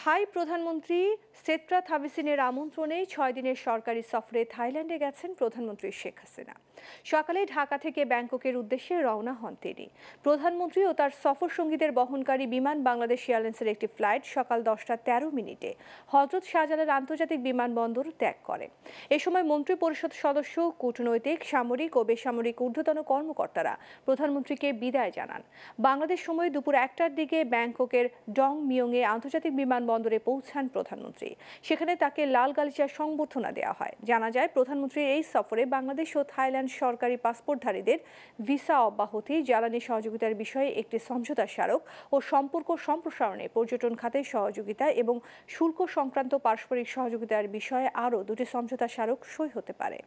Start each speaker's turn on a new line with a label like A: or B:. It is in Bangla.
A: থাই প্রধানমন্ত্রী সেত্রা থাবিসিনের আমন্ত্রণে ৬ দিনের সরকারি সফরে থাইল্যান্ডে গেছেন প্রধানমন্ত্রী শেখ হাসিনা। সকালে ঢাকা থেকে ব্যাংককের উদ্দেশ্যে রওনা হন তিনি। প্রধানমন্ত্রী ও তার সফর সঙ্গীদের বহনকারী বিমান বাংলাদেশ এয়ারলাইন্সের একটি ফ্লাইট সকাল 10টা 13 মিনিটে হযরত শাহজালাল আন্তর্জাতিক বিমানবন্দর ত্যাগ করে। এ সময় মন্ত্রিপরিষদ সদস্য, কূটনৈতিক, সামরিক ও বেসামরিক ঊর্ধ্বতন কর্মকর্তারা প্রধানমন্ত্রীকে বিদায় জানান। বাংলাদেশ সময় দুপুর 1টার দিকে ব্যাংককের ডং মিয়ংয়ে আন্তর্জাতিক বিমানবন্দরে পৌঁছান প্রধানমন্ত্রী। সেখানে তাকে লাল গালিচার সংবর্ধনা দেওয়া হয়। জানা যায়, প্রধানমন্ত্রীর এই সফরে বাংলাদেশ ও থাইল্যান্ড সরকারি পাসপোর্টধারীদের ভিসা অব্যাহতি, জ্বালানি সহযোগিতার বিষয়ে একটি সমঝোতা স্মারক ও সম্পর্ক সম্প্রসারণে পর্যটন খাতে সহযোগিতা এবং শুল্ক সংক্রান্ত পারস্পরিক সহযোগিতার বিষয়ে আরও 2টি সমঝোতা স্মারক সই হতে পারে।